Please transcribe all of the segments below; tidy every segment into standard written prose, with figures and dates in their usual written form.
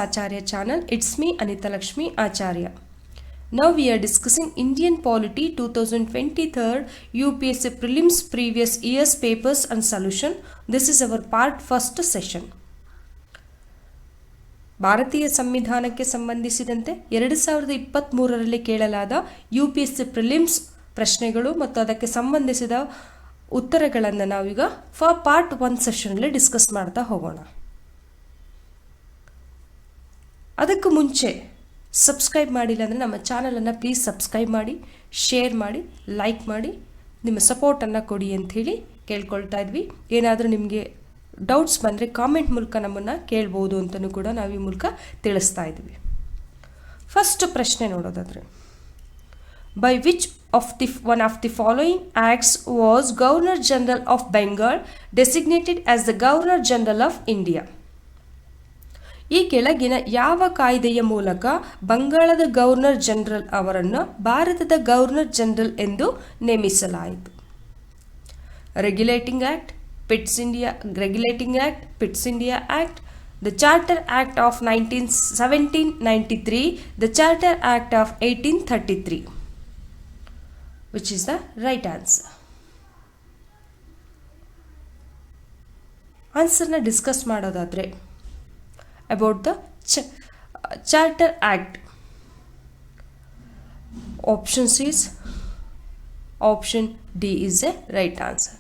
Acharya channel. It's me Anita Lakshmi Acharya. Now we are discussing Indian Polity 2023 UPSC Prelims Previous Year's Papers and Solution. This is our part first session. ಭಾರತೀಯ ಸಂವಿಧಾನಕ್ಕೆ ಸಂಬಂಧಿಸಿದಂತೆ 2023ರಲ್ಲಿ ಕೇಳಲಾದ UPSC prelims ಪ್ರಶ್ನೆಗಳು ಮತ್ತು ಅದಕ್ಕೆ ಸಂಬಂಧಿಸಿದ ಉತ್ತರಗಳನ್ನು ನಾವೀಗ ಪಾರ್ಟ್ 1 ಸೆಷನ್ನಲ್ಲಿ ಡಿಸ್ಕಸ್ ಮಾಡ್ತಾ ಹೋಗೋಣ. ಅದಕ್ಕೂ ಮುಂಚೆ ಸಬ್ಸ್ಕ್ರೈಬ್ ಮಾಡಿಲ್ಲ ಅಂದರೆ ನಮ್ಮ ಚಾನಲನ್ನು ಪ್ಲೀಸ್ ಸಬ್ಸ್ಕ್ರೈಬ್ ಮಾಡಿ, ಶೇರ್ ಮಾಡಿ, ಲೈಕ್ ಮಾಡಿ, ನಿಮ್ಮ ಸಪೋರ್ಟನ್ನು ಕೊಡಿ ಅಂಥೇಳಿ ಕೇಳ್ಕೊಳ್ತಾ ಇದ್ವಿ. ಏನಾದರೂ ನಿಮಗೆ ಡೌಟ್ಸ್ ಬಂದರೆ ಕಾಮೆಂಟ್ ಮೂಲಕ ನಮ್ಮನ್ನು ಕೇಳ್ಬೋದು ಅಂತಲೂ ಕೂಡ ನಾವು ಈ ಮೂಲಕ ತಿಳಿಸ್ತಾ ಇದ್ವಿ. ಫಸ್ಟ್ ಪ್ರಶ್ನೆ ನೋಡೋದಾದರೆ, by which one of the following acts was Governor General of Bengal designated as the Governor General of India? ಈ ಕೆಳಗಿನ ಯಾವ ಕಾಯ್ದೆಯ ಮೂಲಕ ಬಂಗಾಳದ ಗವರ್ನರ್ ಜನರಲ್ ಅವರನ್ನು ಭಾರತದ ಗವರ್ನರ್ ಜನರಲ್ ಎಂದು ನೇಮಿಸಲಾಯಿತು? Regulating act, Pitt's India act, the Charter Act of 1793, the Charter Act of 1833. Which is the right answer? ಆನ್ಸರ್ನ ಡಿಸ್ಕಸ್ ಮಾಡೋದಾದರೆ, about the Charter Act, option D is a right answer.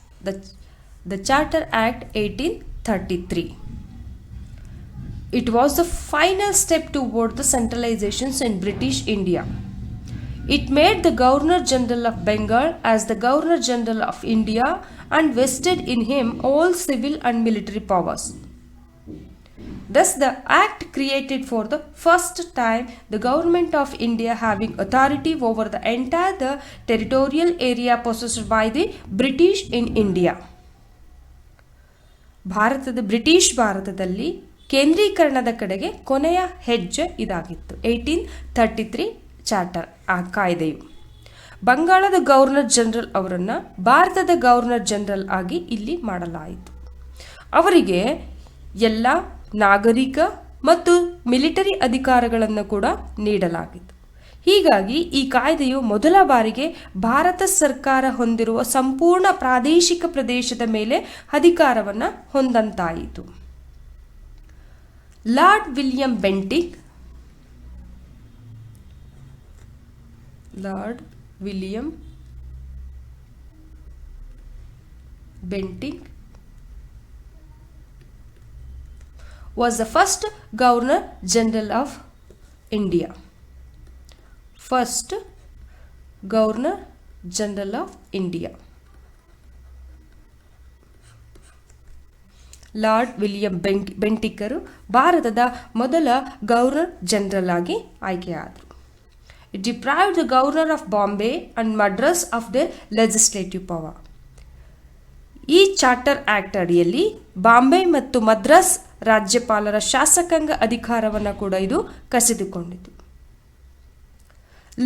The Charter Act 1833. It was the final step toward the centralizations in British India. It made the Governor General of Bengal as the Governor General of India and vested in him all civil and military powers. Thus, the Act created for the first time the Government of India having authority over the entire territorial area possessed by the British in India. British ಭಾರತದಲ್ಲಿ ಕೇಂದ್ರೀಕರಣದ ಕಡೆಗೆ ಕೊನೆಯ ಹೆಜ್ಜೆ ಇದಾಗಿತ್ತು. 1833 charter ಆ ಕಾಯ್ದೆಯು ಬಂಗಾಳದ governor general ಅವರನ್ನು ಭಾರತದ governor general ಆಗಿ ಇಲ್ಲಿ ಮಾಡಲಾಯಿತು. ಅವರಿಗೆ ಎಲ್ಲ ನಾಗರಿಕ ಮತ್ತು ಮಿಲಿಟರಿ ಅಧಿಕಾರಗಳನ್ನು ಕೂಡ ನೀಡಲಾಗಿತ್ತು. ಹೀಗಾಗಿ ಈ ಕಾಯ್ದೆಯು ಮೊದಲ ಬಾರಿಗೆ ಭಾರತ ಸರ್ಕಾರ ಹೊಂದಿರುವ ಸಂಪೂರ್ಣ ಪ್ರಾದೇಶಿಕ ಪ್ರದೇಶದ ಮೇಲೆ ಅಧಿಕಾರವನ್ನು ಹೊಂದಂತಾಯಿತು. Lord William Bentinck was the first Governor General of India. Lord William ಬೆಂಟಿಕರು ಭಾರತದ ಮೊದಲ ಗವರ್ನರ್ ಜನರಲ್ ಆಗಿ ಆಯ್ಕೆಯಾದರು. It deprived the Governor of Bombay and Madras of their legislative power. ಈ ಚಾರ್ಟರ್ ಆಕ್ಟ್ ಅಡಿಯಲ್ಲಿ ಬಾಂಬೆ ಮತ್ತು ಮದ್ರಾಸ್ ರಾಜ್ಯಪಾಲರ ಶಾಸಕಾಂಗ ಅಧಿಕಾರವನ್ನು ಕೂಡ ಇದು ಕಸಿದುಕೊಂಡಿತು.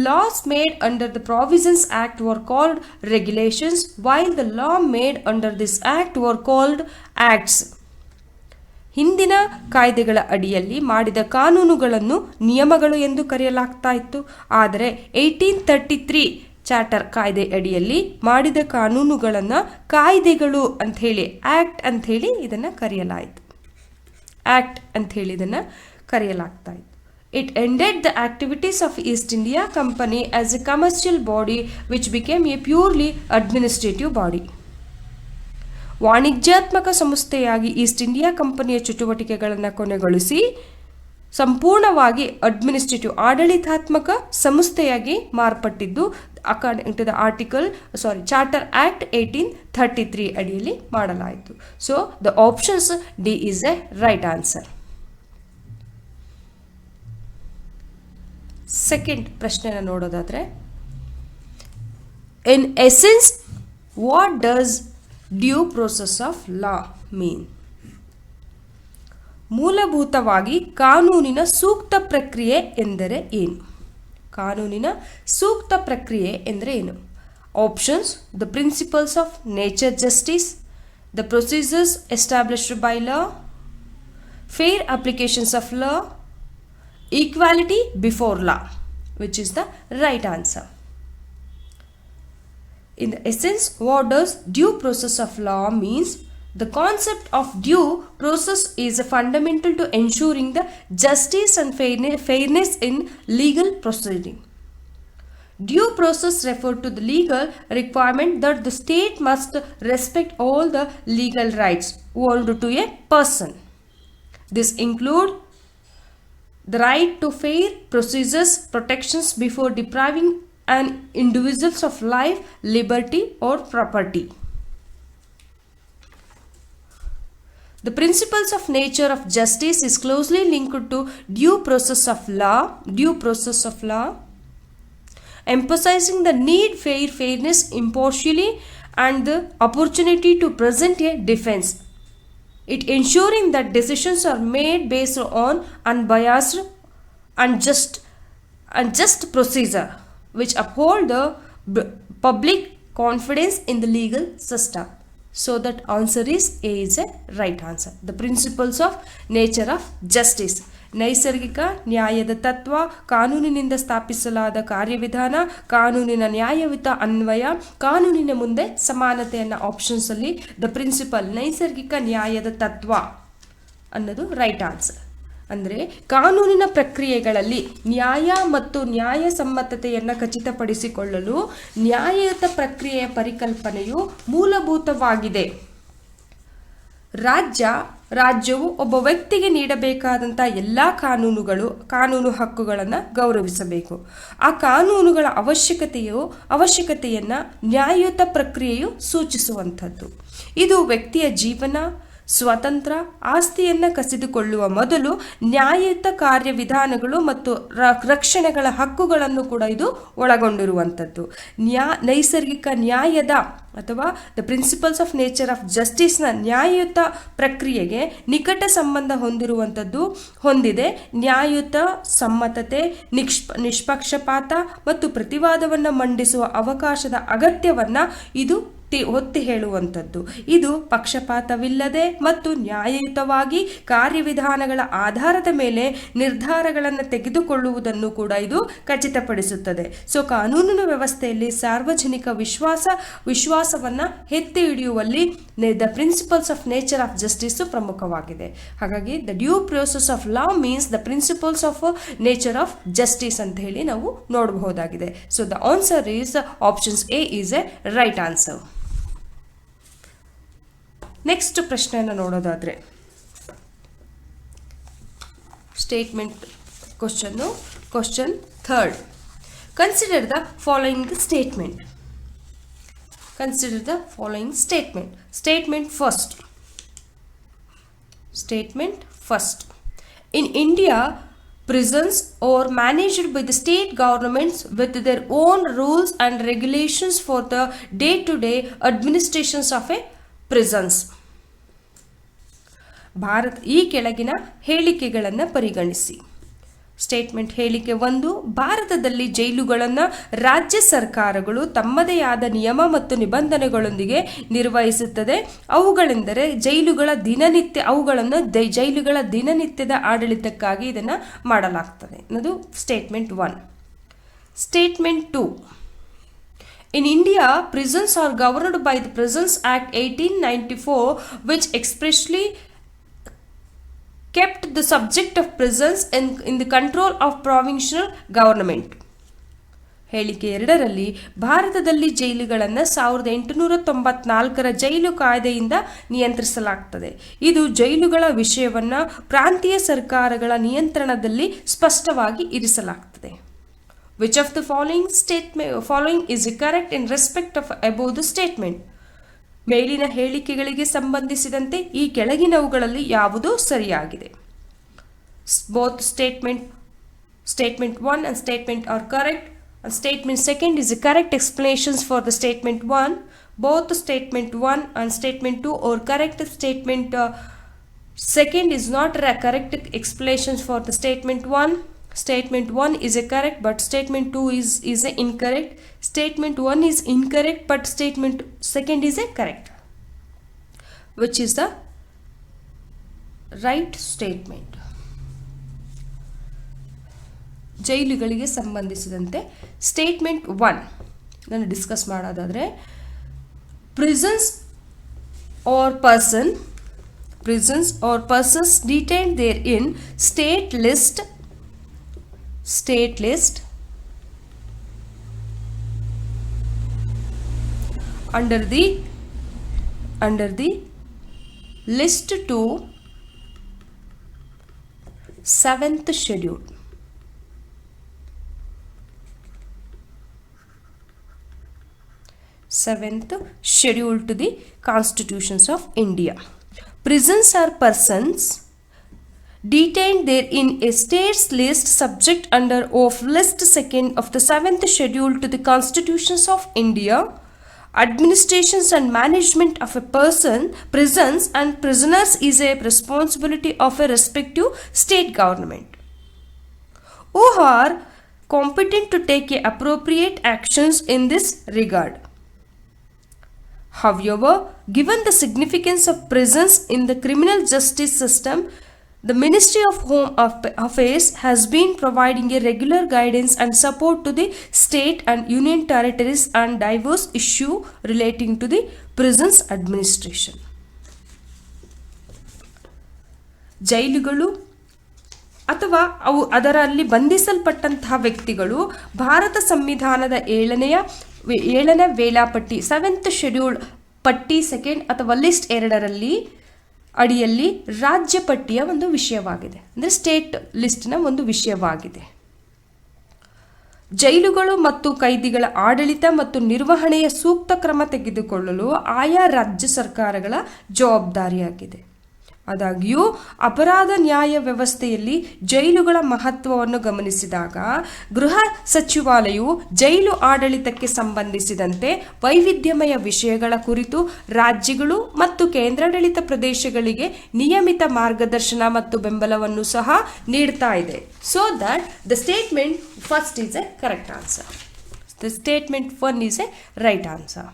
Laws made under the Provisions Act were called regulations, while the law made under this act were called acts. ಹಿಂದಿನ ಕಾಯ್ದೆಗಳ ಅಡಿಯಲ್ಲಿ ಮಾಡಿದ ಕಾನೂನುಗಳನ್ನು ನಿಯಮಗಳು ಎಂದು ಕರೆಯಲಾಗ್ತಾ ಇತ್ತು. ಆದರೆ 1833 ಚಾರ್ಟರ್ ಕಾಯ್ದೆ ಅಡಿಯಲ್ಲಿ ಮಾಡಿದ ಕಾನೂನುಗಳನ್ನು ಕಾಯ್ದೆಗಳು ಅಂಥೇಳಿ ಇದನ್ನು ಕರೆಯಲಾಗ್ತಾ ಇತ್ತು. It ended the activities of East India Company as a commercial body which became a purely administrative body. ವಾಣಿಜ್ಯಾತ್ಮಕ ಸಂಸ್ಥೆಯಾಗಿ ಈಸ್ಟ್ ಇಂಡಿಯಾ ಕಂಪನಿಯ ಚಟುವಟಿಕೆಗಳನ್ನು ಕೊನೆಗೊಳಿಸಿ ಸಂಪೂರ್ಣವಾಗಿ ಆಡಳಿತಾತ್ಮಕ ಸಂಸ್ಥೆಯಾಗಿ ಮಾರ್ಪಟ್ಟಿದ್ದು according to the charter act 1833 ಅಡಿಯಲ್ಲಿ ಮಾಡಲಾಯಿತು. So the options D is a right answer. Second ಪ್ರಶ್ನೆನ ನೋಡೋದಾದರೆ, in essence what does due process of law mean? ಮೂಲಭೂತವಾಗಿ ಕಾನೂನಿನ ಸೂಕ್ತ ಪ್ರಕ್ರಿಯೆ ಎಂದರೆ ಏನು? Options: the principles of nature justice, the procedures established by law, fair applications of law, equality before law, which is the right answer. In the essence, what does due process of law means? The concept of due process is fundamental to ensuring the justice and fairness in legal proceeding. Due process refers to the legal requirement that the state must respect all the legal rights owed to a person. This include the right to fair procedures, protections before depriving an individuals of life, liberty or property. The principles of nature of justice is closely linked to due process of law. Due process of law, emphasizing the need for fairness, impartiality, and the opportunity to present a defense. It ensuring that decisions are made based on unbiased and just procedure, which uphold the public confidence in the legal system. So that answer is A is a right answer. The principles of nature of justice. ನೈಸರ್ಗಿಕ ನ್ಯಾಯದ ತತ್ವ, ಕಾನೂನಿನಿಂದ ಸ್ಥಾಪಿಸಲಾದ ಕಾರ್ಯವಿಧಾನ, ಕಾನೂನಿನ ನ್ಯಾಯಯುತ ಅನ್ವಯ, ಕಾನೂನಿನ ಮುಂದೆ ಸಮಾನತೆ ಅನ್ನೋ ಆಪ್ಷನ್ಸ್ ಅಲ್ಲಿ ದ ಪ್ರಿನ್ಸಿಪಲ್ ನೈಸರ್ಗಿಕ ನ್ಯಾಯದ ತತ್ವ ಅನ್ನೋದು ರೈಟ್ ಆನ್ಸರ್. ಅಂದರೆ ಕಾನೂನಿನ ಪ್ರಕ್ರಿಯೆಗಳಲ್ಲಿ ನ್ಯಾಯ ಮತ್ತು ನ್ಯಾಯಸಮ್ಮತತೆಯನ್ನು ಖಚಿತಪಡಿಸಿಕೊಳ್ಳಲು ನ್ಯಾಯಯುತ ಪ್ರಕ್ರಿಯೆಯ ಪರಿಕಲ್ಪನೆಯು ಮೂಲಭೂತವಾಗಿದೆ. ರಾಜ್ಯವು ಒಬ್ಬ ವ್ಯಕ್ತಿಗೆ ನೀಡಬೇಕಾದಂಥ ಎಲ್ಲ ಕಾನೂನು ಹಕ್ಕುಗಳನ್ನು ಗೌರವಿಸಬೇಕು. ಆ ಕಾನೂನುಗಳ ಅವಶ್ಯಕತೆಯನ್ನು ನ್ಯಾಯಯುತ ಪ್ರಕ್ರಿಯೆಯು ಸೂಚಿಸುವಂಥದ್ದು. ಇದು ವ್ಯಕ್ತಿಯ ಜೀವನ, ಸ್ವತಂತ್ರ ಆಸ್ತಿಯನ್ನು ಕಸಿದುಕೊಳ್ಳುವ ಮೊದಲು ನ್ಯಾಯಯುತ ಕಾರ್ಯವಿಧಾನಗಳು ಮತ್ತು ರಕ್ಷಣೆಗಳ ಹಕ್ಕುಗಳನ್ನು ಕೂಡ ಇದು ಒಳಗೊಂಡಿರುವಂಥದ್ದು. ನೈಸರ್ಗಿಕ ನ್ಯಾಯದ ಅಥವಾ the principles of nature of ಜಸ್ಟಿಸ್ನ ನ್ಯಾಯಯುತ ಪ್ರಕ್ರಿಯೆಗೆ ನಿಕಟ ಸಂಬಂಧ ಹೊಂದಿದೆ. ನ್ಯಾಯಯುತ ಸಮ್ಮತತೆ, ನಿಷ್ಪಕ್ಷಪಾತ ಮತ್ತು ಪ್ರತಿವಾದವನ್ನು ಮಂಡಿಸುವ ಅವಕಾಶದ ಅಗತ್ಯವನ್ನು ಇದು ಒತ್ತಿ ಹೇಳುವಂಥದ್ದು. ಇದು ಪಕ್ಷಪಾತವಿಲ್ಲದೆ ಮತ್ತು ನ್ಯಾಯಯುತವಾಗಿ ಕಾರ್ಯವಿಧಾನಗಳ ಆಧಾರದ ಮೇಲೆ ನಿರ್ಧಾರಗಳನ್ನು ತೆಗೆದುಕೊಳ್ಳುವುದನ್ನು ಕೂಡ ಇದು ಖಚಿತಪಡಿಸುತ್ತದೆ. ಸೊ ಕಾನೂನಿನ ವ್ಯವಸ್ಥೆಯಲ್ಲಿ ಸಾರ್ವಜನಿಕ ವಿಶ್ವಾಸವನ್ನು ಎತ್ತಿ ಹಿಡಿಯುವಲ್ಲಿ the principles of nature of justice ಪ್ರಮುಖವಾಗಿದೆ. ಹಾಗಾಗಿ the due process of law means the principles of nature of justice ಅಂತ ಹೇಳಿ ನಾವು ನೋಡಬಹುದಾಗಿದೆ. So the answer is options A is a right answer. Next ಪ್ರಶ್ನೆಯನ್ನು ನೋಡೋದಾದರೆ statement question third. Consider the following statement. Statement first. In India, prisons are managed by the state governments with their own rules and regulations for the day-to-day administrations of a prisons. ಈ ಕೆಳಗಿನ ಹೇಳಿಕೆಗಳನ್ನು ಪರಿಗಣಿಸಿ. Statement ಹೇಳಿಕೆ 1, ಭಾರತದಲ್ಲಿ ಜೈಲುಗಳನ್ನು ರಾಜ್ಯ ಸರ್ಕಾರಗಳು ತಮ್ಮದೇ ಆದ ನಿಯಮ ಮತ್ತು ನಿಬಂಧನೆಗಳೊಂದಿಗೆ ನಿರ್ವಹಿಸುತ್ತದೆ. ಅವುಗಳೆಂದರೆ ಜೈಲುಗಳ ದಿನನಿತ್ಯದ ಆಡಳಿತಕ್ಕಾಗಿ ಇದನ್ನು ಮಾಡಲಾಗ್ತದೆ ಅನ್ನೋದು statement 1. Statement 2, in India, prisons are governed by the Prisons Act 1894, which expressly kept the subject of prisons in the control of provincial government. ಹೇಳಿಕೆ 2ರಲ್ಲಿ ಭಾರತದಲ್ಲಿ ಜೈಲುಗಳನ್ನು 1894ರ ಜೈಲು ಕಾಯ್ದೆಯಿಂದ ನಿಯಂತ್ರಿಸಲಾಗ್ತದೆ. ಇದು ಜೈಲುಗಳ ವಿಷಯವನ್ನು ಪ್ರಾಂತೀಯ ಸರ್ಕಾರಗಳ ನಿಯಂತ್ರಣದಲ್ಲಿ ಸ್ಪಷ್ಟವಾಗಿ ಇರಿಸಲಾಗ್ತದೆ. Which of the following is correct in respect of above the statement? ಮೇಲಿನ ಹೇಳಿಕೆಗಳಿಗೆ ಸಂಬಂಧಿಸಿದಂತೆ ಈ ಕೆಳಗಿನವುಗಳಲ್ಲಿ ಯಾವುದು ಸರಿಯಾಗಿದೆ? Both statement 1 and statement are correct. And statement 2 is the correct explanations for the statement 1. Both statement 1 and statement 2 are correct. Statement 2 is not correct explanations for the statement 1. Statement 1 is a correct, but statement 2 is a incorrect. Statement 1 is incorrect, but statement 2 is a correct. Which is the right statement? ಜೈಲುಗಳಿಗೆ ಸಂಬಂಧಿಸಿದಂತೆ statement 1 ನಾನು discuss ಮಾಡೋದಾದರೆ, prisons or persons detained therein state list under the list to 7th schedule. To the Constitutions of India. Prisons are persons detained therein a state's list subject under of list 2 of the 7th schedule to the Constitutions of India. Administrations and management of a prisons and prisoners is a responsibility of a respective state government, who are competent to take appropriate actions in this regard. However, given the significance of prisons in the criminal justice system, the Ministry of Home Affairs has been providing a regular guidance and support to the state and union territories on diverse issues relating to the prisons administration. ಜೈಲುಗಳು ಅಥವಾ ಅದರಲ್ಲಿ ಬಂಧಿಸಲ್ಪಟ್ಟಂತಹ ವ್ಯಕ್ತಿಗಳು ಭಾರತ ಸಂವಿಧಾನದ 7ನೇ ವೇಳಾಪಟ್ಟಿ 7th schedule ಪಟ್ಟಿ 2 ಅಥವಾ list 2ರಲ್ಲಿ ಅಡಿಯಲ್ಲಿ ರಾಜ್ಯ ಪಟ್ಟಿಯ ಒಂದು ವಿಷಯವಾಗಿದೆ, ಅಂದರೆ ಸ್ಟೇಟ್ ಲಿಸ್ಟ್ನ ಒಂದು ವಿಷಯವಾಗಿದೆ. ಜೈಲುಗಳು ಮತ್ತು ಕೈದಿಗಳ ಆಡಳಿತ ಮತ್ತು ನಿರ್ವಹಣೆಯ ಸೂಕ್ತ ಕ್ರಮ ತೆಗೆದುಕೊಳ್ಳಲು ಆಯಾ ರಾಜ್ಯ ಸರ್ಕಾರಗಳ ಜವಾಬ್ದಾರಿಯಾಗಿದೆ. ಆದಾಗ್ಯೂ ಅಪರಾಧ ನ್ಯಾಯ ವ್ಯವಸ್ಥೆಯಲ್ಲಿ ಜೈಲುಗಳ ಮಹತ್ವವನ್ನು ಗಮನಿಸಿದಾಗ ಗೃಹ ಸಚಿವಾಲಯವು ಜೈಲು ಆಡಳಿತಕ್ಕೆ ಸಂಬಂಧಿಸಿದಂತೆ ವೈವಿಧ್ಯಮಯ ವಿಷಯಗಳ ಕುರಿತು ರಾಜ್ಯಗಳು ಮತ್ತು ಕೇಂದ್ರಾಡಳಿತ ಪ್ರದೇಶಗಳಿಗೆ ನಿಯಮಿತ ಮಾರ್ಗದರ್ಶನ ಮತ್ತು ಬೆಂಬಲವನ್ನು ಸಹ ನೀಡ್ತಾ ಇದೆ. So that the statement first is A correct answer. The statement 1 is a right answer.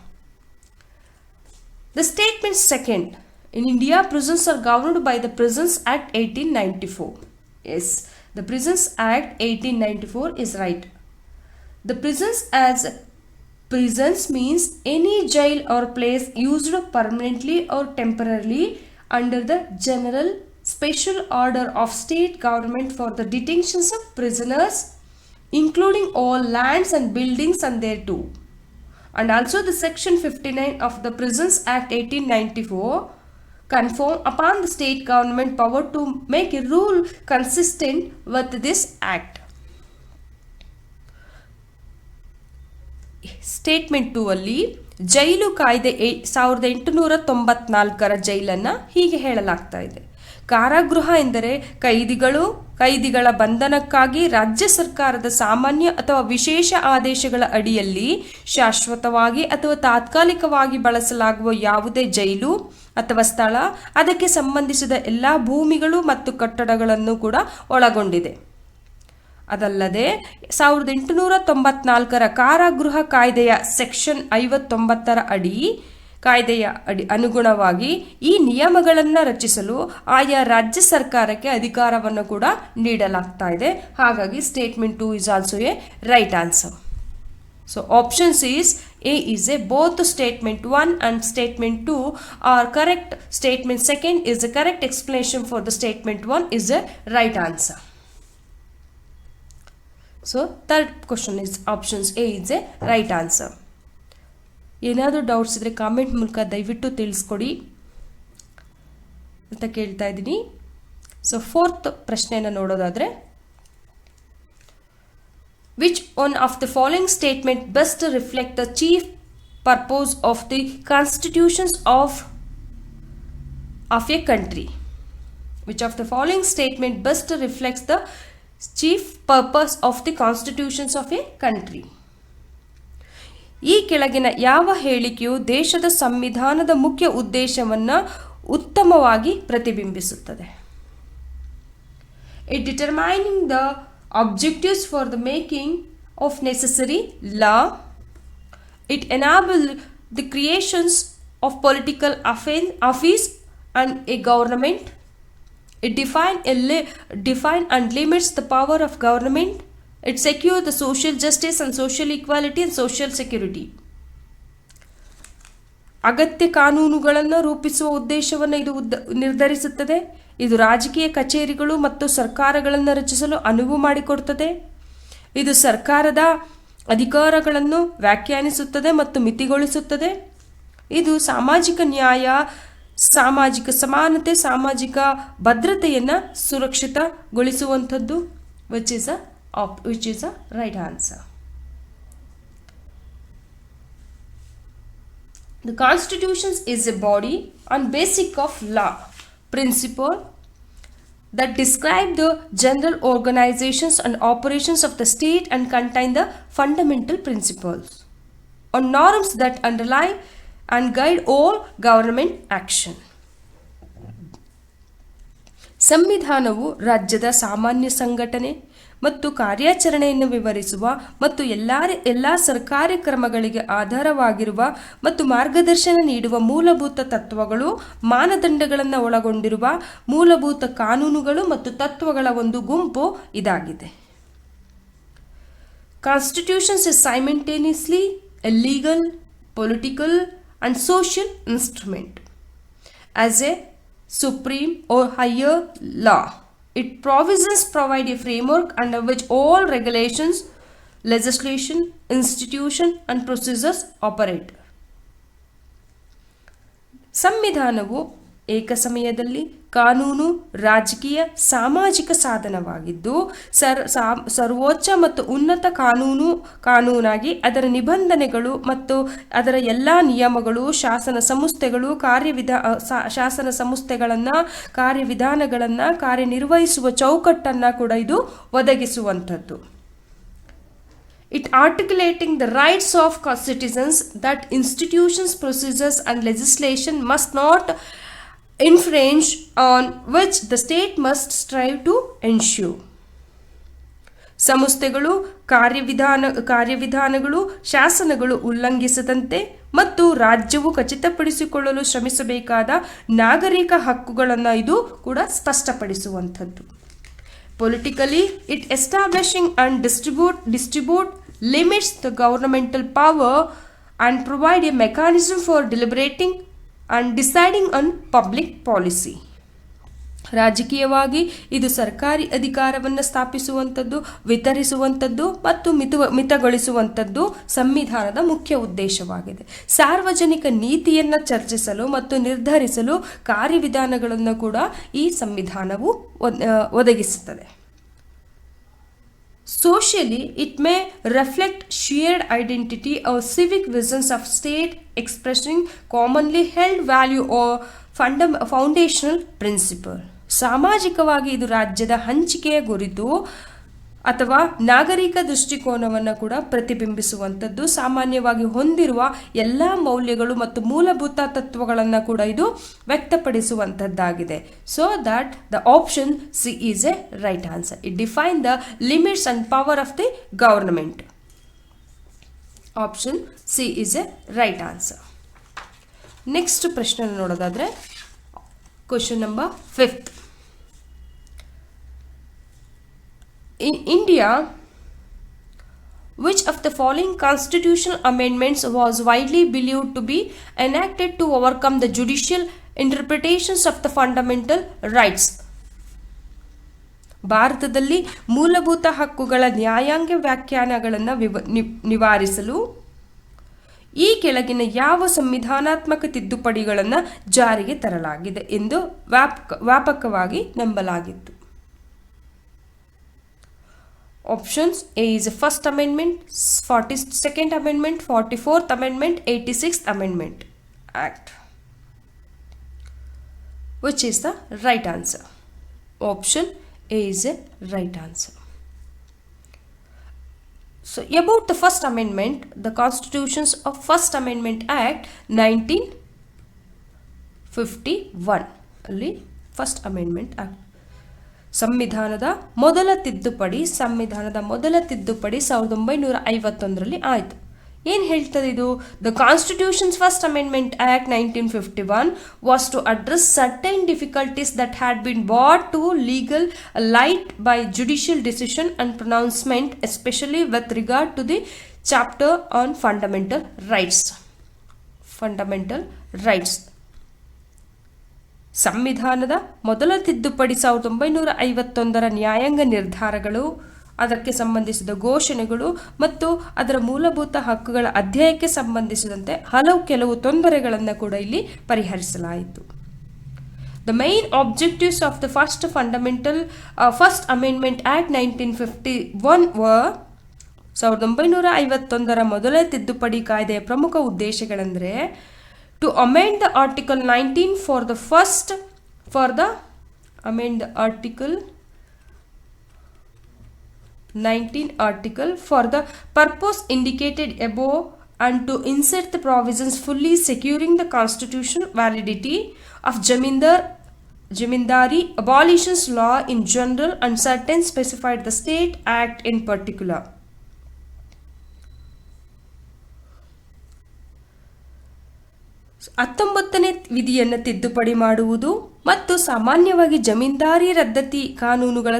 The statement 2. In India, prisons are governed by the Prisons Act 1894. Yes, the Prisons Act 1894 is right. The prisons means any jail or place used permanently or temporarily under the general special order of state government for the detentions of prisoners, including all lands and buildings and thereto. And also the section 59 of the Prisons Act 1894 confer upon the state government power to make a rule consistent with this act. Statement 2 ಅಲ್ಲಿ ಜೈಲು ಕಾಯ್ದೆ 1894ರ ಜೈಲನ್ನು ಹೀಗೆ ಹೇಳಲಾಗ್ತಾ ಇದೆ. ಕಾರಾಗೃಹ ಎಂದರೆ ಕೈದಿಗಳ ಬಂಧನಕ್ಕಾಗಿ ರಾಜ್ಯ ಸರ್ಕಾರದ ಸಾಮಾನ್ಯ ಅಥವಾ ವಿಶೇಷ ಆದೇಶಗಳ ಅಡಿಯಲ್ಲಿ ಶಾಶ್ವತವಾಗಿ ಅಥವಾ ತಾತ್ಕಾಲಿಕವಾಗಿ ಬಳಸಲಾಗುವ ಯಾವುದೇ ಜೈಲು ಅಥವಾ ಸ್ಥಳ, ಅದಕ್ಕೆ ಸಂಬಂಧಿಸಿದ ಎಲ್ಲ ಭೂಮಿಗಳು ಮತ್ತು ಕಟ್ಟಡಗಳನ್ನು ಕೂಡ ಒಳಗೊಂಡಿದೆ. ಅದಲ್ಲದೆ 1894ರ ಕಾರಾಗೃಹ ಕಾಯ್ದೆಯ ಸೆಕ್ಷನ್ 59ರ ಕಾಯ್ದೆಯ ಅನುಗುಣವಾಗಿ ಈ ನಿಯಮಗಳನ್ನು ರಚಿಸಲು ಆಯಾ ರಾಜ್ಯ ಸರ್ಕಾರಕ್ಕೆ ಅಧಿಕಾರವನ್ನು ಕೂಡ ನೀಡಲಾಗ್ತಾ ಇದೆ. ಹಾಗಾಗಿ statement 2 is also a right answer. So options is A is a both statement 1 and statement 2 are correct. Statement 2 is the correct explanation for the statement 1 is a right answer. So third question is options A is a right answer. ಏನಾದರೂ doubts ಇದ್ದರೆ comment ಮೂಲಕ ದಯವಿಟ್ಟು ತಿಳಿಸ್ಕೊಡಿ ಅಂತ ಕೇಳ್ತಾ ಇದ್ದೀನಿ. So 4th ಪ್ರಶ್ನೆಯನ್ನು ನೋಡೋದಾದರೆ, which one of the following statement best reflect the chief purpose of the constitutions of a country? Which of the following statement best reflects the chief purpose of the constitutions of a country? ಈ ಕೆಳಗಿನ ಯಾವ ಹೇಳಿಕೆಯು ದೇಶದ ಸಂವಿಧಾನದ ಮುಖ್ಯ ಉದ್ದೇಶವನ್ನು ಉತ್ತಮವಾಗಿ ಪ್ರತಿಬಿಂಬಿಸುತ್ತದೆ? It determining the objectives for the making of necessary law. It enable the creations of political office and a government. It define and limits the power of government. It secures the social justice and social equality and social security. ಅಗತ್ಯ ಕಾನೂನುಗಳನ್ನು ರೂಪಿಸುವ ಉದ್ದೇಶವನ್ನು ಇದು ನಿರ್ಧರಿಸುತ್ತದೆ. ಇದು ರಾಜಕೀಯ ಕಚೇರಿಗಳು ಮತ್ತು ಸರ್ಕಾರಗಳನ್ನು ರಚಿಸಲು ಅನುವು ಮಾಡಿಕೊಡುತ್ತದೆ. ಇದು ಸರ್ಕಾರದ ಅಧಿಕಾರಗಳನ್ನು ವ್ಯಾಖ್ಯಾನಿಸುತ್ತದೆ ಮತ್ತು ಮಿತಿಗೊಳಿಸುತ್ತದೆ. ಇದು ಸಾಮಾಜಿಕ ನ್ಯಾಯ, ಸಾಮಾಜಿಕ ಸಮಾನತೆ, ಸಾಮಾಜಿಕ ಭದ್ರತೆಯನ್ನು ಸುರಕ್ಷಿತಗೊಳಿಸುವಂಥದ್ದು, which is a right answer. The Constitution is a body on basic of law, principle that describe the general organizations and operations of the state and contain the fundamental principles or norms that underlie and guide all government action. ಸಂವಿಧಾನವು ರಾಜ್ಯದ ಸಾಮಾನ್ಯ ಸಂಘಟನೆ ಮತ್ತು ಕಾರ್ಯಾಚರಣೆಯನ್ನು ವಿವರಿಸುವ ಮತ್ತು ಎಲ್ಲ ಸರ್ಕಾರಿ ಕ್ರಮಗಳಿಗೆ ಆಧಾರವಾಗಿರುವ ಮತ್ತು ಮಾರ್ಗದರ್ಶನ ನೀಡುವ ಮೂಲಭೂತ ತತ್ವಗಳು, ಮಾನದಂಡಗಳನ್ನು ಒಳಗೊಂಡಿರುವ ಮೂಲಭೂತ ಕಾನೂನುಗಳು ಮತ್ತು ತತ್ವಗಳ ಒಂದು ಗುಂಪು ಇದಾಗಿದೆ. Constitution is simultaneously a legal, political and social instrument. As a supreme or higher law, its provisions provide a framework under which all regulations, legislation, institution and procedures operate. ಸಂವಿಧಾನವು ಏಕಸಮಯದಲ್ಲಿ ಕಾನೂನು, ರಾಜಕೀಯ, ಸಾಮಾಜಿಕ ಸಾಧನವಾಗಿದ್ದು ಸರ್ವೋಚ್ಚ ಮತ್ತು ಉನ್ನತ ಕಾನೂನಾಗಿ ಅದರ ನಿಬಂಧನೆಗಳು ಮತ್ತು ಅದರ ಎಲ್ಲ ನಿಯಮಗಳು, ಶಾಸನ ಸಂಸ್ಥೆಗಳನ್ನು, ಕಾರ್ಯವಿಧಾನಗಳನ್ನು, ಕಾರ್ಯನಿರ್ವಹಿಸುವ ಚೌಕಟ್ಟನ್ನು ಕೂಡ ಇದು ಒದಗಿಸುವಂಥದ್ದು. It articulating the rights of citizens that institutions, procedures and legislation must not infringe on which the state must strive to ensure. ಸಂಸ್ಥೆಗಳು, ಕಾರ್ಯವಿಧಾನಗಳು, ಶಾಸನಗಳು ಉಲ್ಲಂಘಿಸದಂತೆ ಮತ್ತು ರಾಜ್ಯವು ಖಚಿತಪಡಿಸಿಕೊಳ್ಳಲು ಶ್ರಮಿಸಬೇಕಾದ ನಾಗರಿಕ ಹಕ್ಕುಗಳನ್ನು ಇದು ಕೂಡ ಸ್ಪಷ್ಟಪಡಿಸುವಂಥದ್ದು. Politically, it establishing and distribute limits the governmental power and provide a mechanism for deliberating and deciding on public policy. ರಾಜಕೀಯವಾಗಿ ಇದು ಸರ್ಕಾರಿ ಅಧಿಕಾರವನ್ನು ಸ್ಥಾಪಿಸುವಂಥದ್ದು, ವಿತರಿಸುವಂಥದ್ದು ಮತ್ತು ಮಿತಗೊಳಿಸುವಂಥದ್ದು ಸಂವಿಧಾನದ ಮುಖ್ಯ ಉದ್ದೇಶವಾಗಿದೆ. ಸಾರ್ವಜನಿಕ ನೀತಿಯನ್ನು ಚರ್ಚಿಸಲು ಮತ್ತು ನಿರ್ಧರಿಸಲು ಕಾರ್ಯವಿಧಾನಗಳನ್ನು ಕೂಡ ಈ ಸಂವಿಧಾನವು ಒದಗಿಸುತ್ತದೆ. Socially, it may reflect shared identity or civic visions of state expressing commonly held value or foundational principle. ಸಾಮಾಜಿಕವಾಗಿ ಇದು ರಾಜ್ಯದ ಹಂಚಿಕೆಯ ಗುರಿತು ಅಥವಾ ನಾಗರಿಕ ದೃಷ್ಟಿಕೋನವನ್ನು ಕೂಡ ಪ್ರತಿಬಿಂಬಿಸುವಂಥದ್ದು, ಸಾಮಾನ್ಯವಾಗಿ ಹೊಂದಿರುವ ಎಲ್ಲ ಮೌಲ್ಯಗಳು ಮತ್ತು ಮೂಲಭೂತ ತತ್ವಗಳನ್ನು ಕೂಡ ಇದು ವ್ಯಕ್ತಪಡಿಸುವಂಥದ್ದಾಗಿದೆ. So that the option C is a right answer. It define the limits and power of the government. Option C is a right answer. Next ಪ್ರಶ್ನೆ ನೋಡೋದಾದರೆ question number 5. In India, which of the following constitutional amendments was widely believed to be enacted to overcome the judicial interpretations of the fundamental rights? ಭಾರತದಲ್ಲಿ ಮೂಲಭೂತ ಹಕ್ಕುಗಳ ನ್ಯಾಯಾಂಗ ವ್ಯಾಖ್ಯಾನಗಳನ್ನು ನಿವಾರಿಸಲು ಈ ಕೆಳಗಿನ ಯಾವ ಸಂವಿಧಾನಾತ್ಮಕ ತಿದ್ದುಪಡಿಗಳನ್ನು ಜಾರಿಗೆ ತರಲಾಗಿದೆ ಎಂದು ವ್ಯಾಪಕವಾಗಿ ನಂಬಲಾಗಿತ್ತು. Options: A is the First Amendment, 42nd Amendment, 44th Amendment, 86th Amendment Act. Which is the right answer? Option A is a right answer. So about the First Amendment, the Constitutions of First Amendment Act 1951 ಅಲ್ಲಿ First Amendment Act ಸಂವಿಧಾನದ ಮೊದಲ ತಿದ್ದುಪಡಿ 1951ರಲ್ಲಿ ಆಯಿತು. ಏನು ಹೇಳ್ತದೆ ಇದು? The constitution's first amendment act 1951 was to address certain difficulties that had been brought to legal light by judicial decision and pronouncement, especially with regard to the chapter on fundamental rights. ಸಂವಿಧಾನದ ಮೊದಲ ತಿದ್ದುಪಡಿ 1951 ನ್ಯಾಯಾಂಗ ನಿರ್ಧಾರಗಳು, ಅದಕ್ಕೆ ಸಂಬಂಧಿಸಿದ ಘೋಷಣೆಗಳು ಮತ್ತು ಅದರ ಮೂಲಭೂತ ಹಕ್ಕುಗಳ ಅಧ್ಯಾಯಕ್ಕೆ ಸಂಬಂಧಿಸಿದಂತೆ ಕೆಲವು ತೊಂದರೆಗಳನ್ನು ಕೂಡ ಇಲ್ಲಿ ಪರಿಹರಿಸಲಾಯಿತು. The main objectives of the first amendment act 1951 were 1951 ಮೊದಲ ತಿದ್ದುಪಡಿ ಕಾಯ್ದೆಯ ಪ್ರಮುಖ ಉದ್ದೇಶಗಳೆಂದರೆ to amend the Article 19 for the purpose indicated above and to insert the provisions fully securing the constitutional validity of Jamindari abolitions law in general and certain specified the state act in particular. 19ನೇ ವಿಧಿಯನ್ನು ತಿದ್ದುಪಡಿ ಮಾಡುವುದು ಮತ್ತು ಸಾಮಾನ್ಯವಾಗಿ ಜಮೀನ್ದಾರಿ ರದ್ದತಿ ಕಾನೂನುಗಳ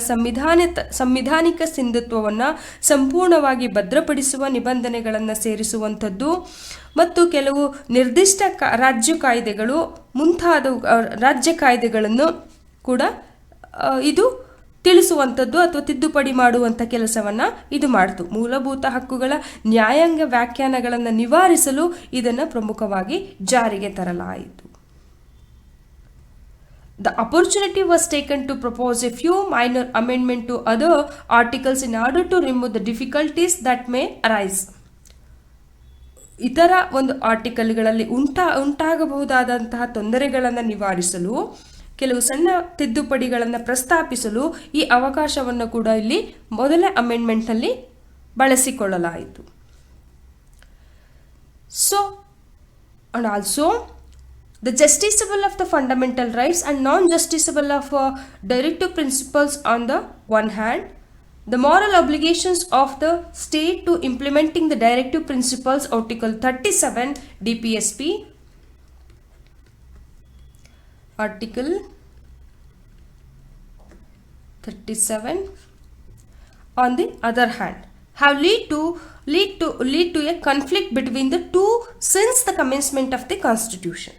ಸಂವಿಧಾನಿಕ ಸಿಂಧುತ್ವವನ್ನು ಸಂಪೂರ್ಣವಾಗಿ ಭದ್ರಪಡಿಸುವ ನಿಬಂಧನೆಗಳನ್ನು ಸೇರಿಸುವಂಥದ್ದು ಮತ್ತು ಕೆಲವು ನಿರ್ದಿಷ್ಟ ರಾಜ್ಯ ಕಾಯ್ದೆಗಳು ಮುಂತಾದ ರಾಜ್ಯ ಕಾಯ್ದೆಗಳನ್ನು ಕೂಡ ಇದು ತಿಳಿಸುವಂಥದ್ದು ಅಥವಾ ತಿದ್ದುಪಡಿ ಮಾಡುವಂಥ ಕೆಲಸವನ್ನು ಇದು ಮಾಡಿತು. ಮೂಲಭೂತ ಹಕ್ಕುಗಳ ನ್ಯಾಯಾಂಗ ವ್ಯಾಖ್ಯಾನಗಳನ್ನು ನಿವಾರಿಸಲು ಇದನ್ನು ಪ್ರಮುಖವಾಗಿ ಜಾರಿಗೆ ತರಲಾಯಿತು. The opportunity was taken to propose a few minor amendments to other articles in order to remove the difficulties that may arise. ಇತರ ಒಂದು ಆರ್ಟಿಕಲ್ಗಳಲ್ಲಿ ಉಂಟಾಗಬಹುದಾದಂತಹ ತೊಂದರೆಗಳನ್ನು ನಿವಾರಿಸಲು ಕೆಲವು ಸಣ್ಣ ತಿದ್ದುಪಡಿಗಳನ್ನು ಪ್ರಸ್ತಾಪಿಸಲು ಈ ಅವಕಾಶವನ್ನು ಕೂಡ ಇಲ್ಲಿ ಮೊದಲ ಅಮೆಂಡ್ಮೆಂಟ್ನಲ್ಲಿ ಬಳಸಿಕೊಳ್ಳಲಾಯಿತು. So and also the justiciable of the fundamental rights and non-justiciable of directive principles on the one hand, the moral obligations of the state to implementing the directive principles, Article 37 DPSP, Article 37 on the other hand have lead to a conflict between the two since the commencement of the Constitution.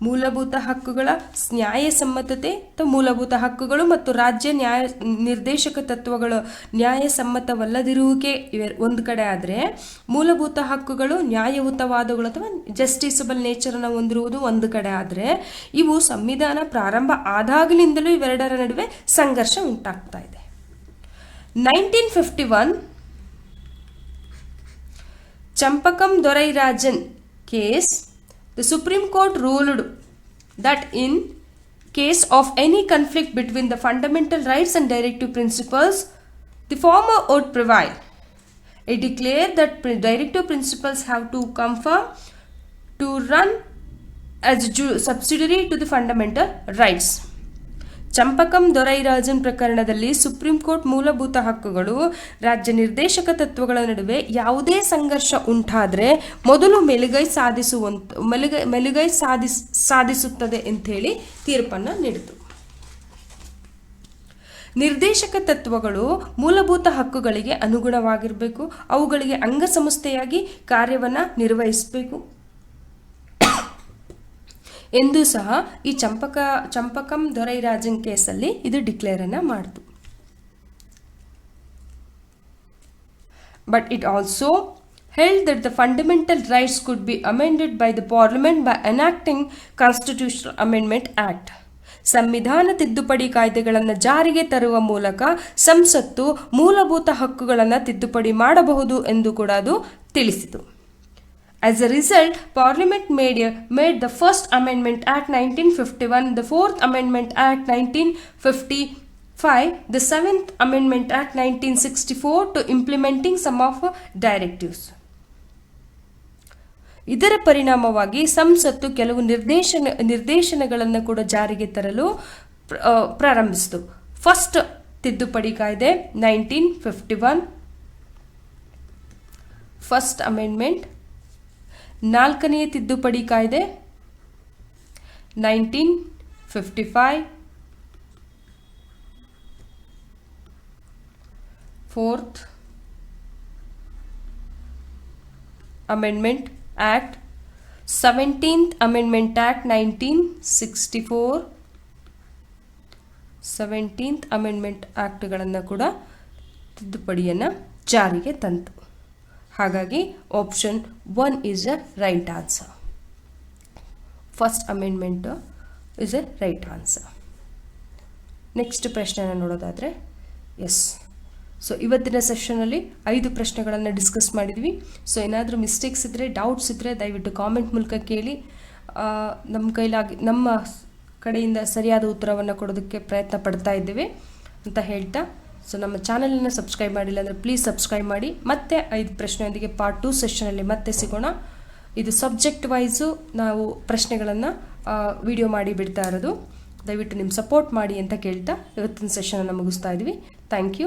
ಮೂಲಭೂತ ಹಕ್ಕುಗಳ ನ್ಯಾಯಸಮ್ಮತತೆ ಮೂಲಭೂತ ಹಕ್ಕುಗಳು ಮತ್ತು ರಾಜ್ಯ ನಿರ್ದೇಶಕ ತತ್ವಗಳು ನ್ಯಾಯಸಮ್ಮತವಲ್ಲದಿರುವಿಕೆ ಒಂದು ಕಡೆ ಆದರೆ, ಮೂಲಭೂತ ಹಕ್ಕುಗಳು ನ್ಯಾಯಯುತವಾದಗಳು ಅಥವಾ ಜಸ್ಟಿಸಬಲ್ ನೇಚರನ್ನು ಹೊಂದಿರುವುದು ಒಂದು ಕಡೆ ಆದರೆ, ಇವು ಸಂವಿಧಾನ ಪ್ರಾರಂಭ ಆದಾಗಲಿಂದಲೂ ಇವೆರಡರ ನಡುವೆ ಸಂಘರ್ಷ ಉಂಟಾಗ್ತಾ ಇದೆ. 1951 ಚಂಪಕಂ ದೊರೈರಾಜನ್ case, the Supreme Court ruled that in case of any conflict between the fundamental rights and directive principles, the former would prevail. It declared that directive principles have to conform to run as subsidiary to the fundamental rights. ಚಂಪಕಂ ದೊರೈರಾಜನ್ ಪ್ರಕರಣದಲ್ಲಿ supreme court ಮೂಲಭೂತ ಹಕ್ಕುಗಳು ರಾಜ್ಯ ನಿರ್ದೇಶಕ ತತ್ವಗಳ ನಡುವೆ ಯಾವುದೇ ಸಂಘರ್ಷ ಉಂಟಾದರೆ ಮೊದಲು ಮೆಲುಗೈ ಸಾಧಿಸುತ್ತದೆ ಎಂಥೇಳಿ ತೀರ್ಪನ್ನು ನೀಡಿತು. ನಿರ್ದೇಶಕ ತತ್ವಗಳು ಮೂಲಭೂತ ಹಕ್ಕುಗಳಿಗೆ ಅನುಗುಣವಾಗಿರಬೇಕು, ಅವುಗಳಿಗೆ ಅಂಗಸಂಸ್ಥೆಯಾಗಿ ಕಾರ್ಯವನ್ನು ನಿರ್ವಹಿಸಬೇಕು ಎಂದು ಸಹ ಈ ಚಂಪಕಂ ದೊರೈರಾಜನ್ ಕೇಸಲ್ಲಿ ಇದು ಡಿಕ್ಲೇರ್ ಅನ್ನ ಮಾಡಿತು. But it also held that the fundamental rights could be amended by the Parliament by enacting Constitutional Amendment Act. ಸಂವಿಧಾನ ತಿದ್ದುಪಡಿ ಕಾಯ್ದೆಗಳನ್ನು ಜಾರಿಗೆ ತರುವ ಮೂಲಕ ಸಂಸತ್ತು ಮೂಲಭೂತ ಹಕ್ಕುಗಳನ್ನು ತಿದ್ದುಪಡಿ ಮಾಡಬಹುದು ಎಂದು ಕೂಡ ಅದು ತಿಳಿಸಿತು. As a result, Parliament made the First Amendment Act 1951, the Fourth Amendment Act 1955, the Seventh Amendment Act 1964 to implementing some of directives. ಇದರ ಪರಿಣಾಮವಾಗಿ ಸಂಸತ್ತು ಕೆಲವು ನಿರ್ದೇಶನಗಳನ್ನು ಕೂಡ ಜಾರಿಗೆ ತರಲು ಪ್ರಾರಂಭಿಸಿತು. ಫಸ್ಟ್ ತಿದ್ದುಪಡಿ ಕಾಯ್ದೆ 1951, ಫಸ್ಟ್ ಅಮೆಂಡ್ಮೆಂಟ್, ನಾಲ್ಕನೆಯ ತಿದ್ದುಪಡಿ ಕಾಯ್ದೆ 1955, fourth amendment act, 17th amendment act 1964, 17th amendment ಆಕ್ಟ್ಗಳನ್ನು ಕೂಡ ತಿದ್ದುಪಡಿಯನ್ನು ಜಾರಿಗೆ ತಂತು. ಹಾಗಾಗಿ option 1 is a right answer. First amendment is a right answer. Next ಪ್ರಶ್ನೆನ ನೋಡೋದಾದರೆ, ಎಸ್, ಸೊ ಇವತ್ತಿನ ಸೆಷನಲ್ಲಿ 5 ಪ್ರಶ್ನೆಗಳನ್ನು ಡಿಸ್ಕಸ್ ಮಾಡಿದ್ವಿ. ಸೊ ಏನಾದರೂ ಮಿಸ್ಟೇಕ್ಸ್ ಇದ್ದರೆ, ಡೌಟ್ಸ್ ಇದ್ದರೆ ದಯವಿಟ್ಟು ಕಾಮೆಂಟ್ ಮೂಲಕ ಕೇಳಿ. ನಮ್ಮ ಕಡೆಯಿಂದ ಸರಿಯಾದ ಉತ್ತರವನ್ನು ಕೊಡೋದಕ್ಕೆ ಪ್ರಯತ್ನ ಪಡ್ತಾ ಇದ್ದೇವೆ ಅಂತ ಹೇಳ್ತಾ, ಸೊ ನಮ್ಮ ಚಾನಲನ್ನು ಸಬ್ಸ್ಕ್ರೈಬ್ ಮಾಡಿಲ್ಲ ಅಂದರೆ ಪ್ಲೀಸ್ ಸಬ್ಸ್ಕ್ರೈಬ್ ಮಾಡಿ. ಮತ್ತೆ 5 ಪ್ರಶ್ನೆಯೊಂದಿಗೆ ಪಾರ್ಟ್ 2 ಸೆಷನಲ್ಲಿ ಮತ್ತೆ ಸಿಗೋಣ. ಇದು ಸಬ್ಜೆಕ್ಟ್ ವೈಸು ನಾವು ಪ್ರಶ್ನೆಗಳನ್ನು ವಿಡಿಯೋ ಮಾಡಿ ಬಿಡ್ತಾ ಇರೋದು. ದಯವಿಟ್ಟು ನಿಮ್ಮ ಸಪೋರ್ಟ್ ಮಾಡಿ ಅಂತ ಕೇಳ್ತಾ ಇವತ್ತಿನ ಸೆಷನನ್ನು ಮುಗಿಸ್ತಾ ಇದ್ವಿ. Thank you.